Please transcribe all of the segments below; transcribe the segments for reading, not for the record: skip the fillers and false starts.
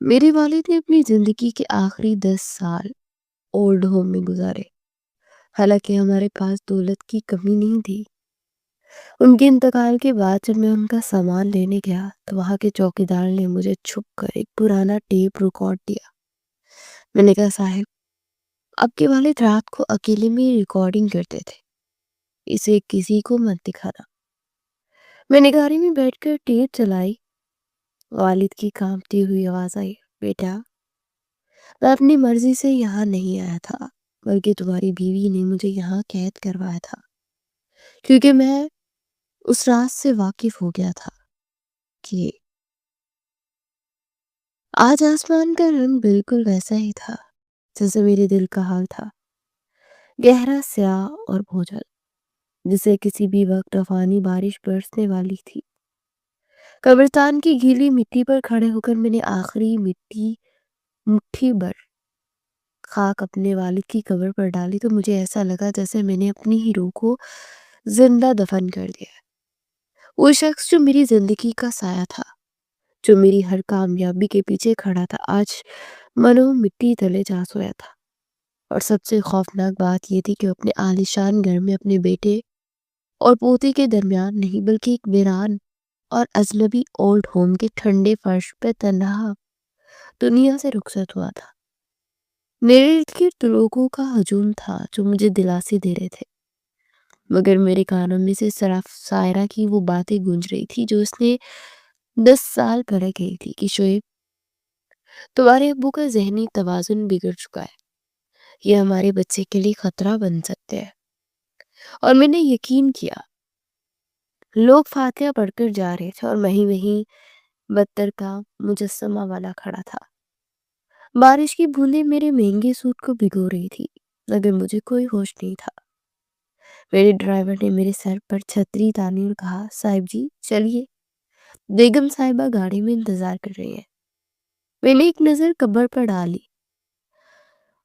میرے والد نے اپنی زندگی کے آخری 10 سال اولڈ ہوم میں گزارے۔ حالانکہ ہمارے پاس دولت کی کمی نہیں تھی۔ ان کے انتقال کے بعد جب میں ان کا سامان لینے گیا تو وہاں کے چوکیدار نے مجھے چھپ کر ایک پرانا ٹیپ ریکارڈ دیا۔ میں نے کہا، صاحب، آپ کے والد رات کو اکیلے میں ریکارڈنگ کرتے تھے، اسے کسی کو مت دکھانا۔ میں نے گاڑی میں بیٹھ کر ٹیپ چلائی۔ والد کی کانپتی ہوئی آواز آئی، بیٹا، میں اپنی مرضی سے یہاں نہیں آیا تھا، بلکہ تمہاری بیوی نے مجھے یہاں قید کروایا تھا، کیونکہ میں اس راز سے واقف ہو گیا تھا کہ آج آسمان کا رنگ بالکل ویسا ہی تھا جیسے میرے دل کا حال تھا، گہرا سیاہ اور بھوجل، جسے کسی بھی وقت طوفانی بارش برسنے والی تھی۔ قبرستان کی گیلی مٹی پر کھڑے ہو کر میں نے آخری مٹھی بھر خاک اپنے والد کی قبر پر ڈالی تو مجھے ایسا لگا جیسے میں نے اپنی ہی روح کو زندہ دفن کر دیا۔ وہ شخص جو میری زندگی کا سایہ تھا، جو میری ہر کامیابی کے پیچھے کھڑا تھا، آج منو مٹی تلے جا سویا تھا۔ اور سب سے خوفناک بات یہ تھی کہ وہ اپنے عالیشان گھر میں اپنے بیٹے اور پوتے کے درمیان نہیں، بلکہ ایک ویران اور اجنبی اولڈ ہوم کے ٹھنڈے فرش پہ تنہا دنیا سے رخصت ہوا تھا۔ میرے ارد گرد لوگوں کا ہجوم تھا جو مجھے دلاسے دے رہے تھے، مگر میرے کانوں میں سے صرف سائرہ کی وہ باتیں گونج رہی تھی جو اس نے 10 سال پہلے کہی تھی کہ شعیب، تمہارے ابو کا ذہنی توازن بگڑ چکا ہے، یہ ہمارے بچے کے لیے خطرہ بن سکتے ہیں۔ اور میں نے یقین کیا۔ لوگ فاتحہ پڑھ کر جا رہے تھے اور میں ہی وہیں بدتر کا مجسمہ والا کھڑا تھا۔ بارش کی بوندیں میرے مہنگے سوٹ کو بھگو رہی تھی، مگر مجھے کوئی ہوش نہیں تھا۔ میرے ڈرائیور نے میرے سر پر چھتری تانی اور کہا، صاحب جی چلیے، بیگم صاحبہ گاڑی میں انتظار کر رہی ہے۔ میں نے ایک نظر قبر پر ڈالی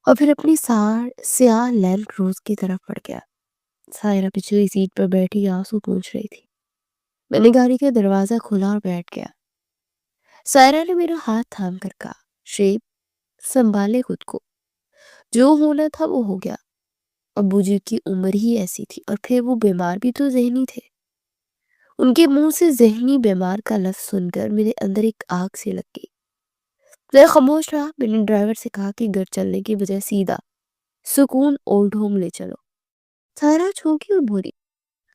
اور پھر اپنی سیاہ لینڈ کروز کی طرف بڑھ گیا۔ سائرہ پچھلی سیٹ پر بیٹھی آنسو پوچھ رہی تھی۔ میں نے گاڑی کا دروازہ کھولا اور بیٹھ گیا۔ سائرہ نے میرا ہاتھ تھام کر کہا، شیب، سنبھالے خود کو، جو ہونا تھا وہ ہو گیا۔ ابو جی کی عمر ہی ایسی تھی، اور پھر وہ بیمار بھی تو ذہنی تھے۔ ان کے منہ سے ذہنی بیمار کا لفظ سن کر میرے اندر ایک آگ سی لگ گئی۔ میں خاموش رہا۔ میں نے ڈرائیور سے کہا کہ گھر چلنے کی بجائے سیدھا سکون اولڈ ہوم لے چلو۔ سائرہ چونکی اور بولی،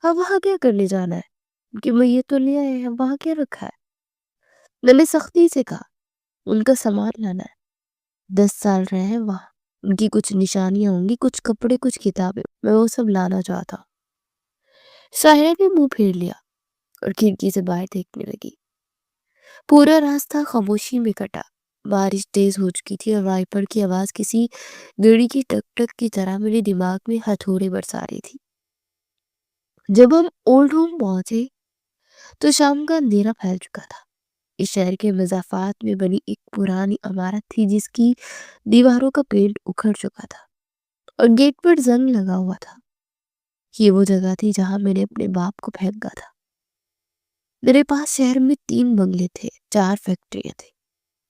اب وہاں کیا کرنے جانا ہے؟ کہ میں یہ تو لے آئے ہیں، وہاں کیا رکھا ہے؟ میں نے سختی سے کہا، ان کا سامان لانا ہے، 10 سال رہے ہیں وہاں، ان کی کچھ نشانیاں ہوں گی، کچھ کپڑے، کچھ کتابیں، میں وہ سب لانا چاہتا ہوں۔ سائرہ نے منہ پھیر لیا اور کھڑکی سے باہر دیکھنے لگی۔ پورا راستہ خاموشی میں کٹا۔ بارش تیز ہو چکی تھی اور وائپر کی آواز کسی گھڑی کی ٹک ٹک کی طرح میرے دماغ میں ہتھوڑے برسا رہی تھی۔ جب ہم اولڈ ہوم پہنچے تو شام کا اندھیرا پھیل چکا تھا۔ اس شہر کے مضافات میں بنی ایک پرانی عمارت تھی جس کی دیواروں کا پینٹ اکھڑ چکا تھا اور گیٹ پر زنگ لگا ہوا تھا۔ یہ وہ جگہ تھی جہاں میں نے اپنے باپ کو پھینکا تھا۔ میرے پاس شہر میں 3 بنگلے تھے، 4 فیکٹریاں تھیں،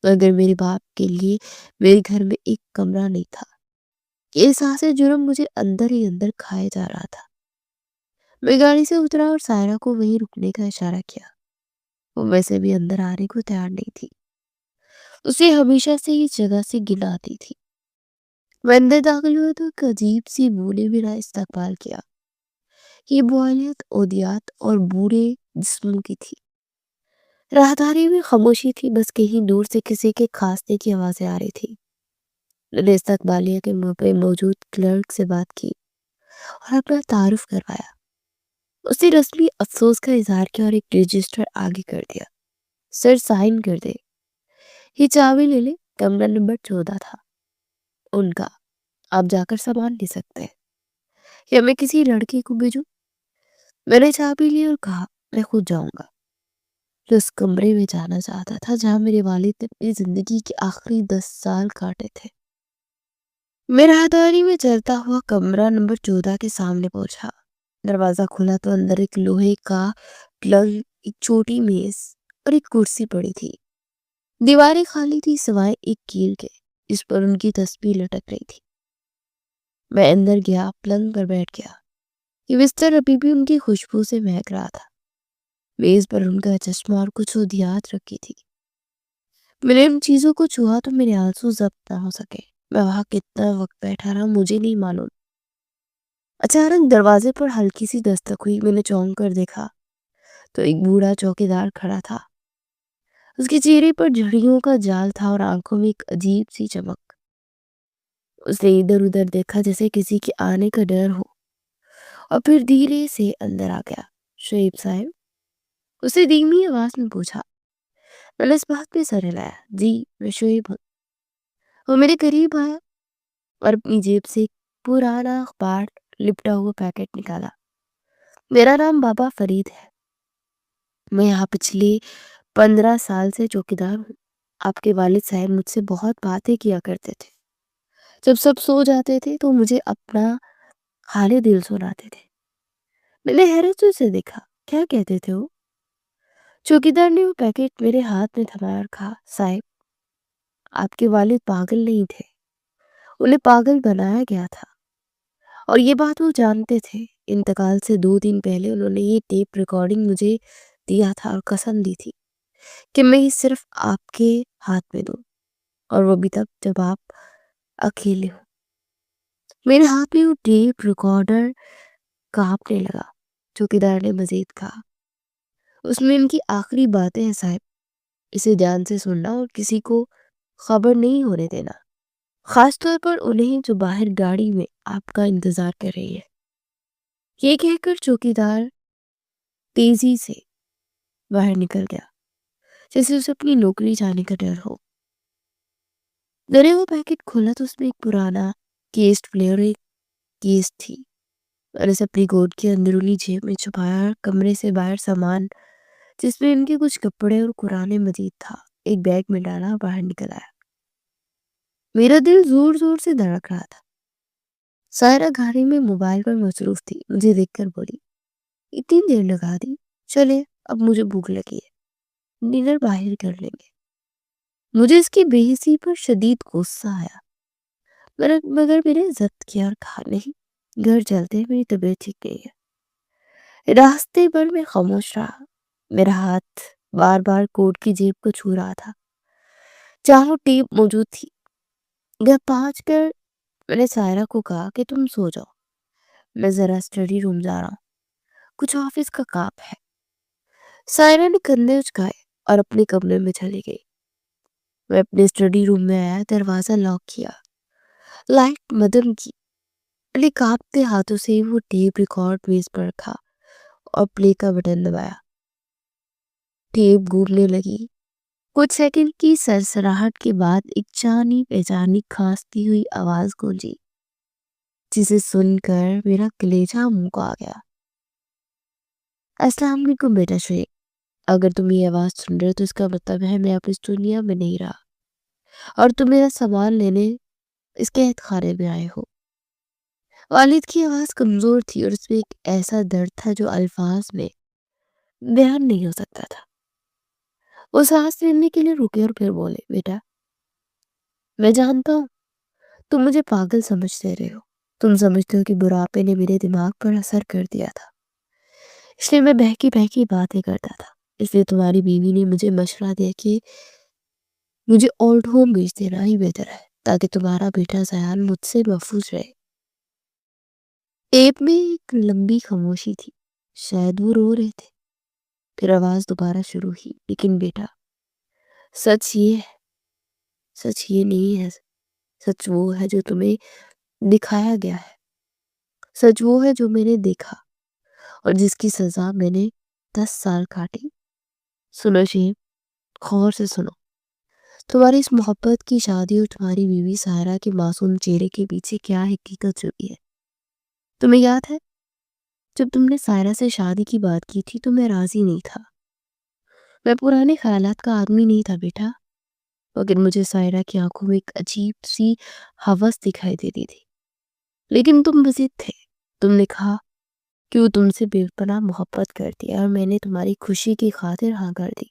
مگر میرے باپ کے لیے میرے گھر میں ایک کمرہ نہیں تھا۔ یہ احساس جرم مجھے اندر ہی اندر کھائے جا رہا تھا۔ میں گاڑی سے اترا اور سائرہ کو وہیں رکنے کا اشارہ کیا۔ وہ ویسے بھی اندر آنے کو تیار نہیں تھی۔ اسے ہمیشہ سے اس جگہ سے گن آتی تھی۔ میں اندر داخل ہوا تو ایک عجیب سی بو نے میرا استقبال کیا۔ یہ بوائلیت، اودیات اور بوڑھے جسموں کی تھی۔ راہداری میں خاموشی تھی، بس کہیں دور سے کسی کے کھانسنے کی آوازیں آ رہی تھی۔ میں نے استقبالیہ کے منہ پہ موجود کلرک سے بات کی اور اپنا تعارف کروایا۔ اس نے رسمی افسوس کا اظہار کیا اور ایک رجسٹر آگے کر دیا۔ سر سائن کر دے، یہ چابی لے لے، کمرہ نمبر 14 تھا ان کا، آپ جا کر سامان لے سکتے ہیں، یا میں کسی لڑکے کو بھیجوں؟ میں نے چابی لی اور کہا، میں خود جاؤں گا۔ جو اس کمرے میں جانا چاہتا تھا جہاں میرے والد نے اپنی زندگی کے آخری 10 سال کاٹے تھے۔ میں راہداری میں چلتا ہوا کمرہ نمبر 14 کے سامنے پہنچا۔ دروازہ کھلا تو اندر ایک لوہے کا پلنگ، ایک چھوٹی میز اور ایک کرسی پڑی تھی۔ دیواریں خالی تھی سوائے ایک کیل کے جس پر ان کی تصویر لٹک رہی تھی۔ میں اندر گیا، پلنگ پر بیٹھ گیا۔ یہ بستر ابھی بھی ان کی خوشبو سے مہک رہا تھا۔ میز پر ان کا چشمہ اور کچھ ہدیات رکھی تھی۔ میں نے ان چیزوں کو چھوا تو میرے آنسو ضبط نہ ہو سکے۔ میں وہاں کتنا وقت بیٹھا رہا مجھے نہیں معلوم۔ اچانک دروازے پر ہلکی سی دستک ہوئی۔ میں نے چونک کر دیکھا تو ایک بوڑھا چوکیدار کھڑا تھا۔ اس کے چہرے پر جھڑیوں کا جال تھا اور آنکھوں میں ایک عجیب سی چمک۔ اس نے ادھر ادھر دیکھا جیسے کسی کے آنے کا ڈر ہو، اور پھر دھیرے سے اندر آ گیا۔ شعیب صاحب، اسے دھیمی آواز میں پوچھا۔ میں نے اس بات پہ سر ہلایا۔ جی، میں شعیب ہوں۔ وہ میرے قریب آیا اور اپنی جیب سے ایک پرانا اخبار لپٹا ہوا پیکٹ نکالا۔ میرا نام بابا فرید ہے۔ میں یہاں پچھلے 15 سال سے چوکیدار ہوں۔ آپ کے والد صاحب مجھ سے بہت باتیں کیا کرتے تھے۔ جب سب سو جاتے تھے تو مجھے اپنا حال دل سناتے تھے۔ میں نے حیرت سے اسے دیکھا۔ کیا کہتے تھے وہ؟ چوکیدار نے وہ پیکٹ میرے ہاتھ میں تھما اور کہا، صاحب، آپ کے والد پاگل نہیں تھے، انہیں پاگل بنایا گیا تھا، اور یہ بات وہ جانتے تھے۔ انتقال سے 2 دن پہلے انہوں نے یہ ٹیپ ریکارڈنگ مجھے دیا تھا اور قسم دی تھی کہ میں یہ صرف آپ کے ہاتھ میں دوں، اور وہ بھی تب جب آپ اکیلے ہوں۔ میرے ہاتھ میں وہ ٹیپ ریکارڈر کانپنے لگا۔ چوکیدار نے مزید کہا، اس میں ان کی آخری باتیں ہیں صاحب، اسے دھیان سے سننا اور کسی کو خبر نہیں ہونے دینا، خاص طور پر انہیں جو باہر گاڑی میں آپ کا انتظار کر رہی ہے۔ یہ کہہ کر چوکیدار تیزی سے باہر نکل گیا جیسے اسے اپنی نوکری جانے کا ڈر ہو۔ میں نے وہ پیکٹ کھولا تو اس میں ایک پرانا کیسٹ پلیئر اور ایک کیس تھی۔ میں نے اسے اپنی کوٹ کی اندرونی جیب میں چھپایا اور کمرے سے باہر سامان جس میں ان کے کچھ کپڑے اور قرآن مجید تھا ایک بیگ میں ڈالا اور باہر نکل آیا۔ میرا دل زور زور سے دھڑک رہا تھا۔ سائرہ گاڑی میں موبائل پر مصروف تھی۔ مجھے دیکھ کر بولی، اتنی دیر لگا دی، چلے اب مجھے بھوک لگی ہے، ڈنر باہر کر لیں گے۔ مجھے اس کی بے حسی پر شدید غصہ آیا، مگر میں نے ضبط کیا اور کہا، نہیں، گھر چلتے ہیں، میری طبیعت ٹھیک نہیں ہے۔ راستے پر میں خاموش رہا۔ میرا ہاتھ بار بار کوٹ کی جیب کو چھو رہا تھا جہاں ٹیپ موجود تھی۔ گھر پہنچ کر میں نے سائرہ کو کہا کہ تم سو جاؤ، میں ذرا اسٹڈی روم جا رہا ہوں، کچھ آفس کا کام ہے۔ سائرہ نے کندھے اچکائے اور اپنے کمرے میں چلی گئی۔ میں اپنے اسٹڈی روم میں آیا، دروازہ لاک کیا، لائٹ مدم کی، میں نے کانپتے ہاتھوں سے وہ ٹیپ ریکارڈ میز پر رکھا اور پلے کا بٹن دبایا۔ ٹیپ گھومنے لگی۔ کچھ سیکنڈ کی سرسراہٹ کے بعد ایک جانی پہچانی کھانستی ہوئی آواز گونجی جسے سن کر میرا کلیجہ منہ کو آ گیا۔ السلام علیکم بیٹا شعیب، اگر تم یہ آواز سن رہے تو اس کا مطلب ہے میں اب اس دنیا میں نہیں رہا اور تم میرا سامان لینے اس کے خانے میں آئے ہو۔ والد کی آواز کمزور تھی اور اس میں ایک ایسا درد تھا جو الفاظ میں بیان نہیں ہو سکتا تھا۔ وہ سانس لینے کے لیے رکے اور پھر بولے، بیٹا، میں جانتا ہوں تم مجھے پاگل سمجھتے رہے ہو، تم سمجھتے ہو کہ بڑھاپے نے میرے دماغ پر اثر کر دیا تھا، اس لیے میں بہکی بہکی باتیں کرتا تھا، اس لیے تمہاری بیوی نے مجھے مشورہ دیا کہ مجھے اولڈ ہوم بھیج دینا ہی بہتر ہے تاکہ تمہارا بیٹا زیان مجھ سے محفوظ رہے۔ ٹیپ میں ایک لمبی خاموشی تھی، شاید وہ رو رہے تھے۔ پھر آواز دوبارہ شروع ہوئی، لیکن بیٹا، سچ یہ نہیں ہے، سچ وہ ہے جو تمہیں دکھایا گیا ہے، سچ وہ ہے جو میں نے دیکھا اور جس کی سزا میں نے 10 سال کاٹی۔ سنو شیب، غور سے سنو، تمہاری اس محبت کی شادی اور تمہاری بیوی سائرہ کے معصوم چہرے کے پیچھے کیا حقیقت چھپی ہے؟ تمہیں یاد ہے جب تم نے سائرہ سے شادی کی بات کی تھی تو میں راضی نہیں تھا، میں پرانے خیالات کا آدمی نہیں تھا بیٹا، مگر مجھے سائرہ کی آنکھوں میں ایک عجیب سی ہوس دکھائی دیتی تھی۔ لیکن تم مزید تھے، تم نے کہا کہ وہ تم سے بے پناہ محبت کرتی ہے اور میں نے تمہاری خوشی کی خاطر ہاں کر دی۔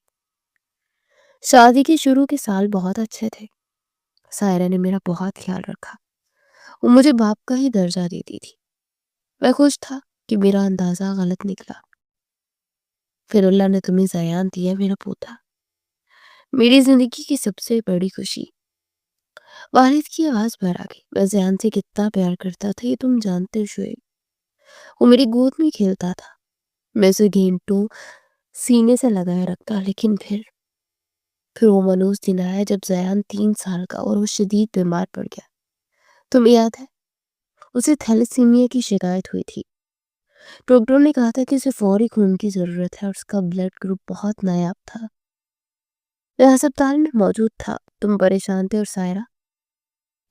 شادی کے شروع کے سال بہت اچھے تھے۔ سائرہ نے میرا بہت خیال رکھا۔ وہ مجھے باپ کا ہی درجہ دیتی تھی۔ میں خوش تھا کہ میرا اندازہ غلط نکلا۔ پھر اللہ نے تمہیں زیان دیا میرا پوتا، میری زندگی کی سب سے بڑی خوشی۔ والد کی آواز بھر آ گئی۔ میں زیان سے کتنا پیار کرتا تھا یہ تم جانتے شعیب۔ وہ میری گود میں کھیلتا تھا، میں اسے گھینٹوں سینے سے لگائے رکھتا، لیکن پھر وہ منوس دن آیا جب زیان 3 سال کا اور وہ شدید بیمار پڑ گیا۔ تمہیں یاد ہے اسے تھیلیسیمیا کی شکایت ہوئی تھی۔ ڈاکٹر نے کہا تھا کہ اسے فوری خون کی ضرورت ہے اور اس کا بلڈ گروپ بہت نایاب تھا۔ میں ہسپتال میں موجود تھا، تم پریشان تھے اور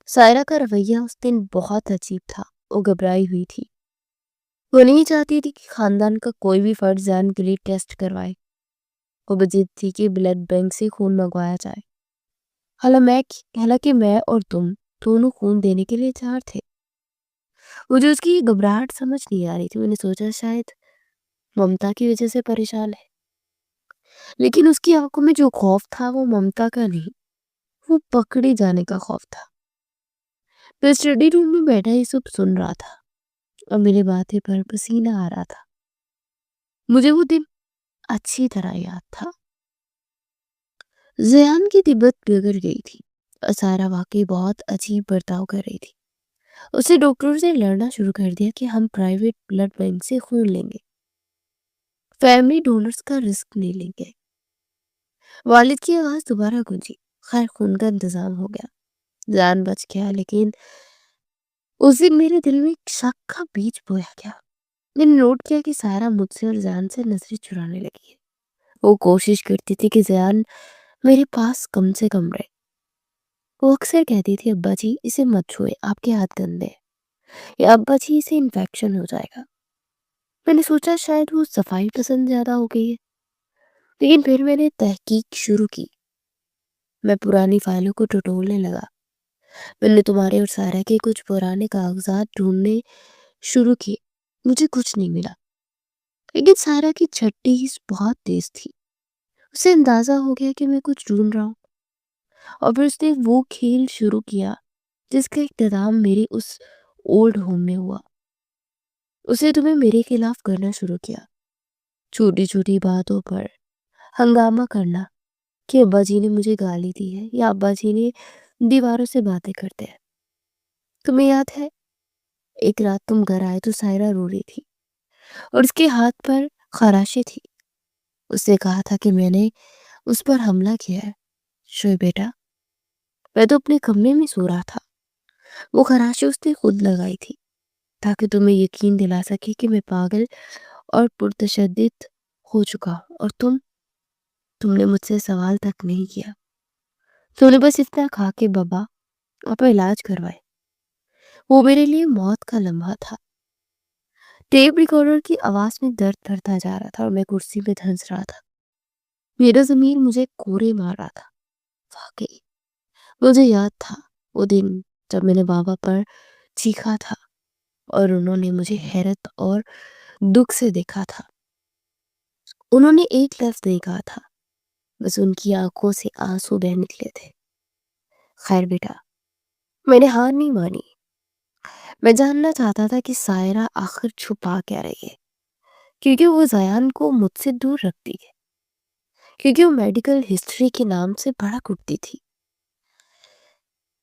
سائرہ کا رویہ اس دن بہت عجیب تھا۔ وہ گھبرائی ہوئی تھی، وہ نہیں چاہتی تھی کہ خاندان کا کوئی بھی فرد زیان کے لیے ٹیسٹ کروائے۔ وہ بجد تھی کہ بلڈ بینک سے خون منگوایا جائے، حالانکہ میں اور تم دونوں خون دینے کے لیے تیار تھے۔ مجھے اس کی یہ گھبراہٹ سمجھ نہیں آ رہی تھی۔ میں نے سوچا شاید ممتا کی وجہ سے پریشان ہے، لیکن اس کی آنکھوں میں جو خوف تھا وہ ممتا کا نہیں، وہ پکڑے جانے کا خوف تھا۔ میں اسٹڈی روم میں بیٹھا یہ سب سن رہا تھا اور میرے ماتھے پر پسینہ آ رہا تھا۔ مجھے وہ دن اچھی طرح یاد تھا۔ زیان کی طبیعت بگڑ گئی تھی اور سائرہ واقعی بہت عجیب برتاؤ کر رہی تھی۔ اسے ڈاکٹر سے لڑنا شروع کر دیا کہ ہم پرائیویٹ بلڈ بینک سے خون لیں گے، فیملی ڈونرز کا رسک نہیں لیں گے۔ والد کی آواز دوبارہ گونجی۔ خیر خون کا انتظام ہو گیا، زیان بچ گیا، لیکن اس دن میرے دل میں ایک شک کا بیج بویا گیا۔ میں نے نوٹ کیا کہ سائرہ مجھ سے اور زیان سے نظریں چرانے لگی ہے۔ وہ کوشش کرتی تھی کہ زیان میرے پاس کم سے کم رہے۔ وہ اکثر کہتی تھی ابا جی اسے مت چھوئے، آپ کے ہاتھ گندے ہیں، یا ابا جی اسے انفیکشن ہو جائے گا۔ میں نے سوچا شاید وہ صفائی پسند زیادہ ہو گئی ہے، لیکن پھر میں نے تحقیق شروع کی۔ میں پرانی فائلوں کو ٹٹولنے لگا۔ میں نے تمہارے اور سائرہ کے کچھ پرانے کاغذات ڈھونڈنے شروع کیے۔ مجھے کچھ نہیں ملا، لیکن سائرہ کی چھٹی بہت تیز تھی۔ اسے اندازہ ہو گیا کہ میں کچھ ڈھونڈ رہا ہوں، اور پھر اس نے وہ کھیل شروع کیا جس کا اختتام میری اس اولڈ ہوم میں ہوا۔ اسے تمہیں میرے خلاف کرنا شروع کیا، چھوٹی چھوٹی باتوں پر ہنگامہ کرنا کہ ابا جی نے مجھے گالی دی ہے یا ابا جی نے دیواروں سے باتیں کرتے ہیں۔ تمہیں یاد ہے ایک رات تم گھر آئے تو سائرہ رو رہی تھی اور اس کے ہاتھ پر خراشیں تھی۔ اس نے کہا تھا کہ میں نے اس پر حملہ کیا ہے۔ شوئے بیٹا، میں تو اپنے کمرے میں سو رہا تھا۔ وہ خراشیں اس نے خود لگائی تھی تاکہ تمہیں یقین دلا سکے کہ میں پاگل اور پرتشدد ہو چکا ہوں، اور تم نے مجھ سے سوال تک نہیں کیا۔ تم نے بس اتنا کہا کہ بابا آپ علاج کروائے۔ وہ میرے لیے موت کا لمحہ تھا۔ ٹیپ ریکارڈر کی آواز میں درد بڑھتا جا رہا تھا اور میں کرسی میں دھنس رہا تھا۔ میرا ضمیر مجھے کوڑے مار رہا تھا۔ واقعی مجھے یاد تھا وہ دن جب میں نے بابا پر چیخا تھا اور انہوں نے مجھے حیرت اور دکھ سے دیکھا تھا۔ انہوں نے ایک لفظ نہیں کہا تھا، بس ان کی آنکھوں سے آنسو بہہ نکلے تھے۔ خیر بیٹا، میں نے ہار نہیں مانی۔ میں جاننا چاہتا تھا کہ سائرہ آخر چھپا کیا رہی ہے، کیونکہ وہ زیان کو مجھ سے دور رکھتی ہے، کیونکہ وہ میڈیکل ہسٹری کے نام سے بھڑک اٹھتی تھی۔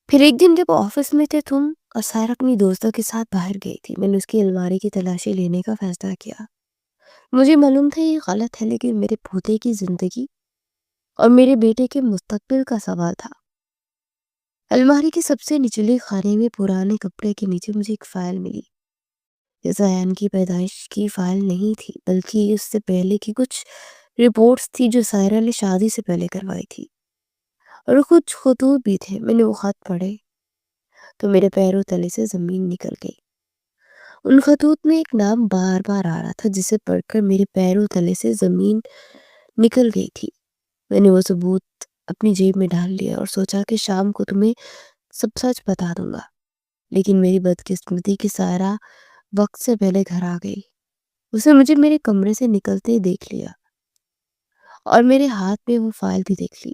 پھر ایک دن جب آفس میں تھے تم اور سائرہ اپنی دوستوں کے ساتھ باہر گئی تھی، میں نے اس کی الماری کی تلاشی لینے کا فیصلہ کیا۔ مجھے معلوم تھا یہ غلط ہے، لیکن میرے پوتے کی زندگی اور میرے بیٹے کے مستقبل کا سوال تھا۔ الماری کے سب سے نچلے خانے میں پرانے کپڑے کے نیچے مجھے ایک فائل ملی۔ یہ زیان کی پیدائش کی فائل نہیں تھی، بلکہ اس سے پہلے کی کچھ رپورٹس تھی جو سائرہ نے شادی سے پہلے کروائی تھی، اور کچھ خطوط بھی تھے۔ میں نے وہ خط پڑھے تو میرے پیروں تلے سے زمین نکل گئی۔ ان خطوط میں ایک نام بار بار آ رہا تھا جسے پڑھ کر میرے پیروں تلے سے زمین نکل گئی تھی۔ میں نے وہ ثبوت اپنی جیب میں ڈال لیا اور سوچا کہ شام کو تمہیں سب سچ بتا دوں گا، لیکن میری بدقسمتی کی سائرہ وقت سے پہلے گھر آ گئی۔ اسے مجھے میرے کمرے سے نکلتے دیکھ لیا اور میرے ہاتھ میں وہ فائل بھی دیکھ لی۔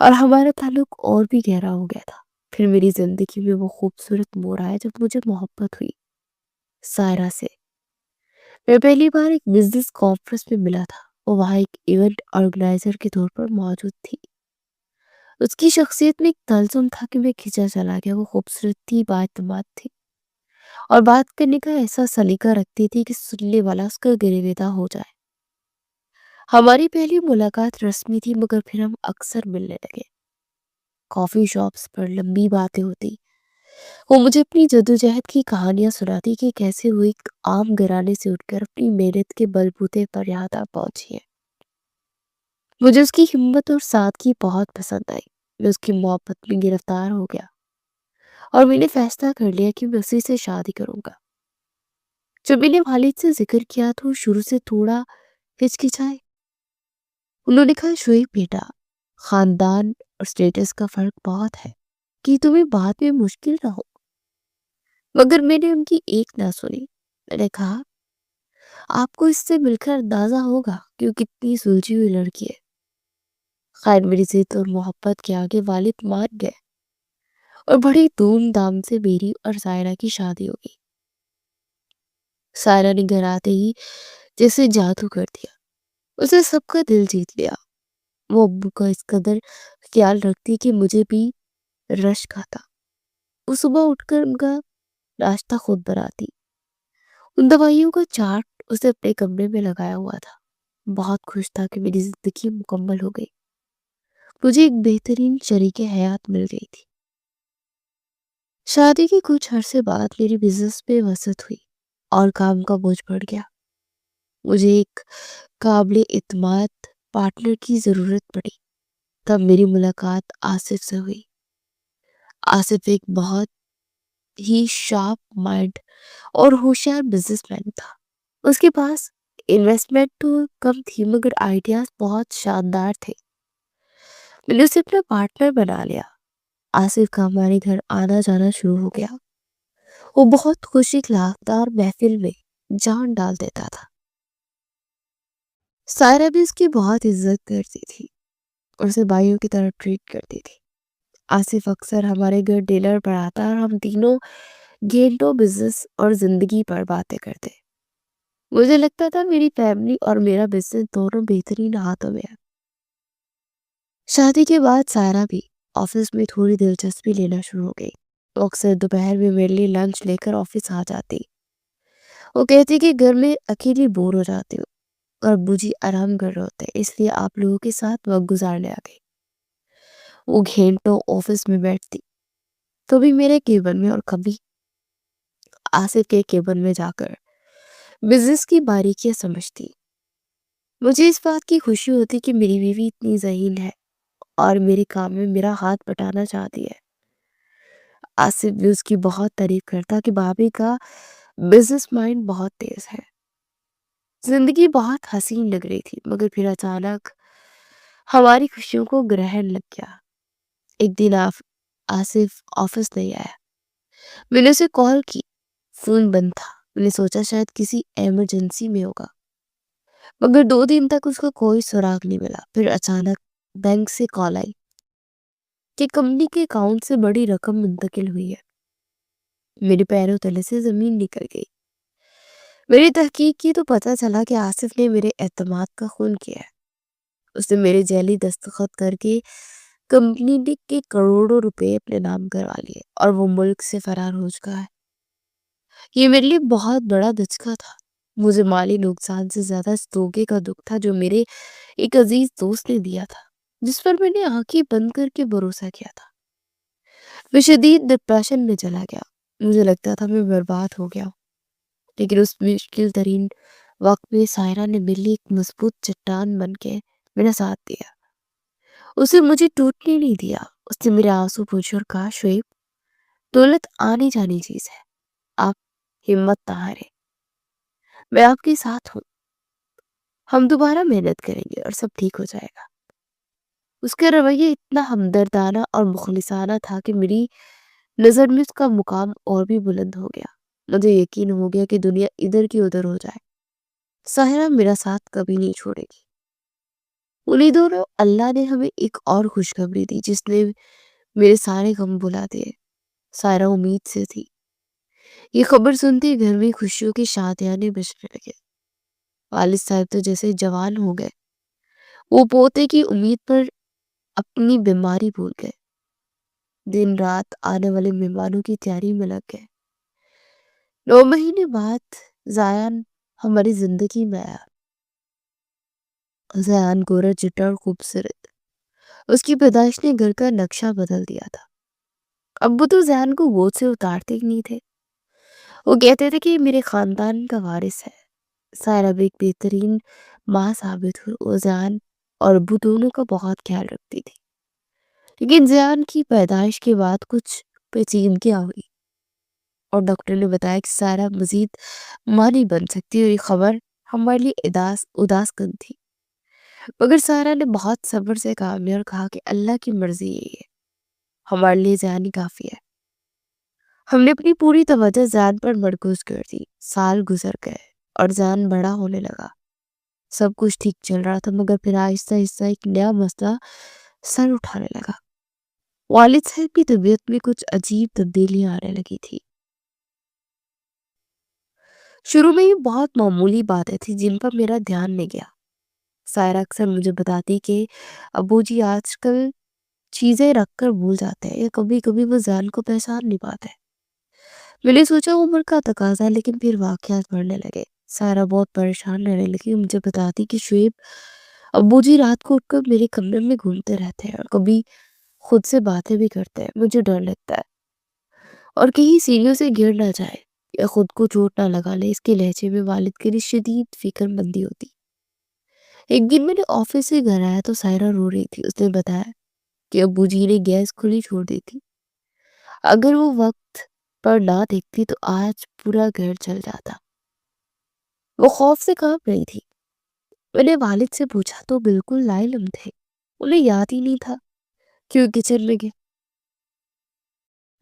اور ہمارا تعلق اور بھی گہرا ہو گیا تھا۔ پھر میری زندگی میں وہ خوبصورت موڑ آیا جب مجھے محبت ہوئی سائرہ سے۔ میں پہلی بار ایک بزنس کانفرنس میں ملا تھا۔ وہ وہاں ایک ایونٹ آرگنائزر کے طور پر موجود تھی۔ اس کی شخصیت میں ایک تلسم تھا کہ میں کھنچا چلا گیا۔ وہ خوبصورت تھی، بااعتماد تھی اور بات کرنے کا ایسا سلیقہ رکھتی تھی کہ سننے والا اس کا گرویدہ ہو جائے۔ ہماری پہلی ملاقات رسمی تھی، مگر پھر ہم اکثر ملنے لگے۔ کافی شاپس پر لمبی باتیں ہوتی۔ وہ مجھے اپنی جدوجہد کی کہانیاں سناتی کہ کیسے وہ ایک عام گھرانے سے اٹھ کر اپنی محنت کے بل بوتے پر یہاں تک پہنچی ہے۔ مجھے اس کی ہمت اور سادگی بہت پسند آئی۔ میں اس کی محبت میں گرفتار ہو گیا اور میں نے فیصلہ کر لیا کہ میں اسی سے شادی کروں گا۔ جب میں نے والد سے ذکر کیا تو وہ شروع سے تھوڑا ہچکچائے۔ انہوں نے کہا، شعیب بیٹا، خاندان اور سٹیٹس کا فرق بہت ہے کہ تمہیں بعد میں مشکل نہ ہو۔ مگر میں نے ان کی ایک نہ سنی۔ میں نے کہا، آپ کو اس سے مل کر اندازہ ہوگا کہ وہ کتنی سلجھی ہوئی لڑکی ہے۔ خیر، میری ضد اور محبت کے آگے والد مان گئے اور بڑی دھوم دھام سے میری اور سائرہ کی شادی ہوگی۔ سائرہ نے گھر آتے ہی جیسے جادو کر دیا۔ اسے سب کا دل جیت لیا۔ وہ ابو کا اس قدر خیال رکھتی کہ مجھے بھی رشک آتا۔ وہ صبح اٹھ کر ان کا ناشتہ خود بناتی۔ ان دوائیوں کا چارٹ اسے اپنے کمرے میں لگایا ہوا تھا۔ بہت خوش تھا کہ میری زندگی مکمل ہو گئی۔ مجھے ایک بہترین شریک حیات مل گئی تھی۔ شادی کے کچھ عرصے بعد میری بزنس میں وسعت ہوئی اور کام کا بوجھ بڑھ گیا۔ مجھے ایک قابل اعتماد پارٹنر کی ضرورت پڑی۔ تب میری ملاقات آصف سے ہوئی۔ آصف ایک بہت ہی شارپ مائنڈ اور ہوشیار بزنس مین تھا۔ اس کے پاس انویسٹمنٹ تو کم تھی، مگر آئیڈیاز بہت شاندار تھے۔ میں نے اسے اپنا پارٹنر بنا لیا۔ آصف کا ہمارے گھر آنا جانا شروع ہو گیا۔ وہ بہت خوش اخلاق اور محفل میں جان ڈال دیتا تھا۔ سائرہ بھی اس کی بہت عزت کرتی تھی اور اسے بھائیوں کی طرح ٹریٹ کرتی تھی۔ آصف اکثر ہمارے گھر ڈنر پر آتا اور ہم تینوں گھنٹوں بزنس اور زندگی پر باتیں کرتے۔ مجھے لگتا تھا میری فیملی اور میرا بزنس دونوں بہترین ہاتھوں میں ہے۔ شادی کے بعد سائرہ بھی آفس میں تھوڑی دلچسپی لینا شروع ہو گئی۔ وہ اکثر دوپہر میں میرے لیے لنچ لے کر آفس آ جاتی۔ وہ کہتی کہ گھر میں اکیلی بور ہو جاتی ہوں اور ابو جی آرام کر رہے ہوتے ہیں، اس لیے آپ لوگوں کے ساتھ وقت گزارنے آ گئی۔ وہ گھنٹوں آفس میں بیٹھتی، کبھی میرے کیبن میں اور کبھی آصف کے کیبن میں جا کر بزنس کی باریکیاں سمجھتی۔ مجھے اس بات کی خوشی ہوتی کہ میری بیوی اتنی ذہین ہے اور میرے کام میں میرا ہاتھ بٹانا چاہتی ہے۔ آصف بھی اس کی بہت تعریف کرتا کہ بھابھی کا بزنس مائنڈ بہت تیز ہے۔ زندگی بہت حسین لگ رہی تھی، مگر پھر اچانک ہماری خوشیوں کو گرہن لگ گیا۔ ایک دن آصف آفس نہیں آیا۔ میں نے اسے کال کی، فون بند تھا۔ میں نے سوچا شاید کسی ایمرجنسی میں ہوگا، مگر 2 دن تک اس کا کوئی سراغ نہیں ملا۔ پھر اچانک بینک سے کال آئی کہ کمپنی کے اکاؤنٹ سے بڑی رقم منتقل ہوئی ہے۔ میرے پیروں تلے سے زمین نکل گئی۔ میں نے تحقیق کی تو پتہ چلا کہ آصف نے میرے اعتماد کا خون کیا ہے۔ اس نے میرے جعلی دستخط کر کے کمپنی کے کروڑوں روپے اپنے نام کروا لیے اور وہ ملک سے فرار ہو چکا ہے۔ یہ میرے لیے بہت بڑا دھچکا تھا۔ مجھے مالی نقصان سے زیادہ اس دھوکے کا دکھ تھا جو میرے ایک عزیز دوست نے دیا تھا، جس پر میں نے آنکھیں بند کر کے بھروسہ کیا تھا۔ میں شدید ڈپریشن میں چلا گیا۔ مجھے لگتا تھا میں برباد ہو گیا ہوں، لیکن اس مشکل ترین وقت میں سائرہ نے میرے لیے ایک مضبوط چٹان بن کے میرا ساتھ دیا۔ اسے مجھے ٹوٹنے نہیں دیا۔ اس نے میرے آنسو پوچھے اور کہا، شعیب، دولت آنی جانی چیز ہے، آپ ہمت نہ ہاریں، میں آپ کے ساتھ ہوں، ہم دوبارہ محنت کریں گے اور سب ٹھیک ہو جائے گا۔ اس کا رویہ اتنا ہمدردانہ اور مخلصانہ تھا کہ میری نظر میں اس کا مقام اور بھی بلند ہو گیا۔ مجھے یقین ہو گیا کہ دنیا ادھر کی ادھر ہو جائے، ساحرہ میرا ساتھ کبھی نہیں چھوڑے گی۔ انہیں دونوں اللہ نے ہمیں ایک اور خوشخبری دی جس نے میرے سارے غم بھلا دیے۔ سائرہ امید سے تھی۔ یہ خبر سنتے ہی گھر میں خوشیوں کی شادیانے بجنے لگے۔ والد صاحب تو جیسے جوان ہو گئے۔ وہ پوتے کی امید پر اپنی بیماری بھول گئے۔ دن رات آنے والے مہمانوں کی تیاری میں لگ گئے۔ 9 مہینے بعد زیان ہماری زندگی میں آیا۔ زیان گورا چٹا اور خوبصورت۔ اس کی پیدائش نے گھر کا نقشہ بدل دیا تھا۔ ابو تو زیان کو گود سے اتارتے ہی نہیں تھے۔ وہ کہتے تھے کہ یہ میرے خاندان کا وارث ہے۔ سائرہ بھی ایک بہترین ماں ثابت ہوئی۔ وہ زیان اور ابو دونوں کا بہت خیال رکھتی تھی۔ لیکن زیان کی پیدائش کے بعد کچھ پیچیدگیاں ہوئی اور ڈاکٹر نے بتایا کہ سائرہ مزید ماں نہیں بن سکتی، اور یہ خبر ہمارے لیے اداس کن تھی۔ مگر سائرہ نے بہت صبر سے کام لیا اور کہا کہ اللہ کی مرضی یہی ہے، ہمارے لیے زیان ہی کافی ہے۔ ہم نے اپنی پوری توجہ زیان پر مرکوز کر دی۔ سال گزر گئے اور زیان بڑا ہونے لگا۔ سب کچھ ٹھیک چل رہا تھا، مگر پھر آہستہ آہستہ ایک نیا مسئلہ سر اٹھانے لگا۔ والد صاحب کی طبیعت میں کچھ عجیب تبدیلیاں آنے لگی تھی۔ شروع میں یہ بہت معمولی باتیں تھیں جن پر میرا دھیان نہیں گیا۔ سائرہ اکثر مجھے بتاتی کہ ابو جی آج کل چیزیں رکھ کر بھول جاتے ہیں، یا کبھی کبھی وہ زیان کو پہچان نہیں پاتے۔ میں نے سوچا عمر کا تقاضا ہے، لیکن پھر واقعات بڑھنے لگے۔ سائرہ بہت پریشان رہنے لگی۔ مجھے بتاتی کہ شعیب، ابو جی رات کو اٹھ کر میرے کمرے میں گھومتے رہتے ہیں اور کبھی خود سے باتیں بھی کرتے ہیں۔ مجھے ڈر لگتا ہے، اور کہیں سیڑھیوں سے گر نہ جائے یا خود کو چوٹ نہ لگا لے۔ اس کے لہجے میں والد کے لیے شدید فکر مندی ہوتی۔ ایک دن میں نے آفس سے گھر آیا تو سائرہ رو رہی تھی۔ اس نے بتایا کہ ابو جی نے گیس کھلی چھوڑ دی تھی۔ اگر وہ وقت پر نہ دیکھتی تو آج پورا گھر جل جاتا۔ وہ خوف سے کانپ رہی تھی۔ میں نے والد سے پوچھا تو بالکل لا علم تھے۔ انہیں یاد ہی نہیں تھا کہ وہ کچن میں گئے۔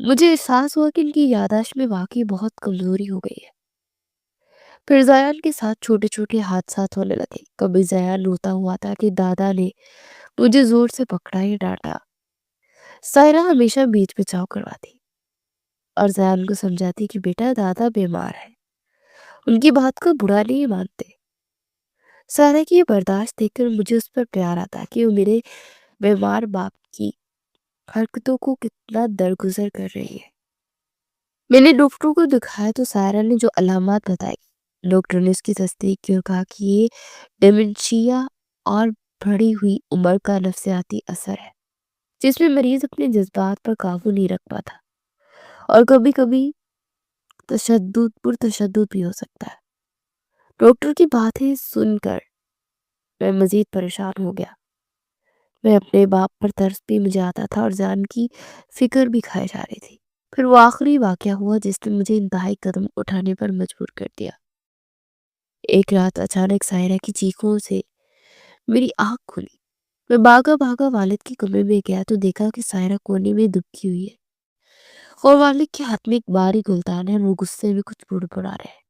مجھے احساس ہوا کہ ان کی یادداشت میں واقعی بہت کمزوری ہو گئی ہے۔ پھر زیان کے ساتھ چھوٹے چھوٹے حادثات ہونے لگے۔ کبھی زیان روتا ہوا تھا کہ دادا نے مجھے زور سے پکڑا یا ڈانٹا۔ سائرہ ہمیشہ بیچ بچاؤ کرواتی اور زیان کو سمجھاتی کہ بیٹا دادا بیمار ہے، ان کی بات کو برا نہیں مانتے۔ سائرہ کی یہ برداشت دیکھ کر مجھے اس پر پیار آتا کہ وہ میرے بیمار باپ کی حرکتوں کو کتنا درگزر کر رہی ہے۔ میں نے ڈاکٹر کو دکھایا تو سائرہ نے جو علامات بتائی، ڈاکٹر نے اس کی تصدیق کی اور کہا کہ یہ ڈیمنشیا اور بڑھی ہوئی عمر کا نفسیاتی اثر ہے، جس میں مریض اپنے جذبات پر قابو نہیں رکھ پاتا اور کبھی کبھی پرتشدد بھی ہو سکتا ہے۔ ڈاکٹر کی باتیں سن کر میں مزید پریشان ہو گیا۔ میں اپنے باپ پر ترس بھی مجھے آتا تھا اور زیان کی فکر بھی کھائے جا رہی تھی۔ پھر وہ آخری واقعہ ہوا جس نے مجھے انتہائی قدم اٹھانے پر مجبور کر دیا۔ ایک رات اچانک سائرہ کی چیخوں سے میری آنکھ کھلی۔ میں بھاگا والد کے کمرے میں گیا تو دیکھا کہ سائرہ کونے میں دبکی ہوئی ہے اور والد کے ہاتھ میں ایک باری گلدان ہے اور وہ غصے میں کچھ بڑبڑا رہے ہیں۔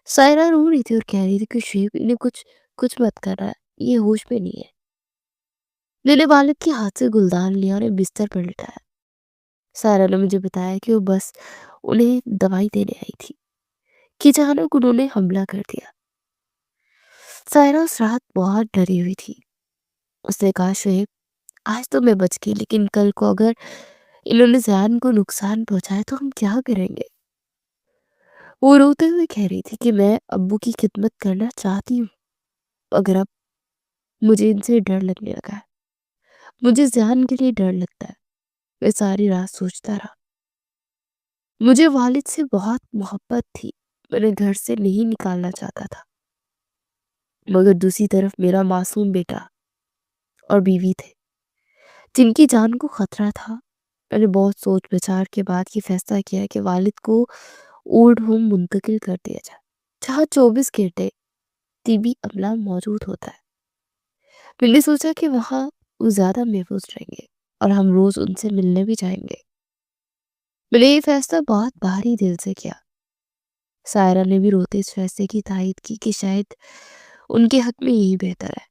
سائرہ رو رہی تھی اور کہہ رہی تھی کہ شعیب انہیں کچھ مت کر رہا ہے، یہ ہوش پہ نہیں ہے۔ میں نے والد کے ہاتھ سے گلدان لیا اور بستر پر لٹایا۔ سائرہ نے مجھے بتایا کہ وہ بس انہیں دوائی دینے آئی تھی کہ اچانک انہوں نے حملہ کر دیا۔ سائرہ اس رات بہت ڈری ہوئی تھی۔ اس نے کہا شعیب آج تو میں بچ گئی، لیکن کل کو اگر انہوں نے زیان کو نقصان پہنچایا تو ہم کیا کریں گے؟ وہ روتے ہوئے کہہ رہی تھی کہ میں ابو کی خدمت کرنا چاہتی ہوں، مگر اب مجھے ان سے ڈر لگنے لگا ہے۔ مجھے زیان کے لیے ڈر لگتا ہے۔ میں ساری رات سوچتا رہا۔ مجھے والد سے بہت محبت تھی، میں نے گھر سے نہیں نکالنا چاہتا تھا، مگر دوسری طرف میرا معصوم بیٹا اور بیوی تھے جن کی جان کو خطرہ تھا۔ میں نے بہت سوچ بچار کے بعد یہ فیصلہ کیا کہ والد کو اولڈ ہوم منتقل کر دیا جائے، جہاں 24 گھنٹے طبی عملہ موجود ہوتا ہے۔ میں نے سوچا کہ وہاں وہ زیادہ محفوظ رہیں گے اور ہم روز ان سے ملنے بھی جائیں گے۔ میں نے یہ فیصلہ بہت بھاری دل سے کیا۔ سائرہ نے بھی روتے اس فیصلے کی تائید کی کہ شاید ان کے حق میں یہی بہتر ہے۔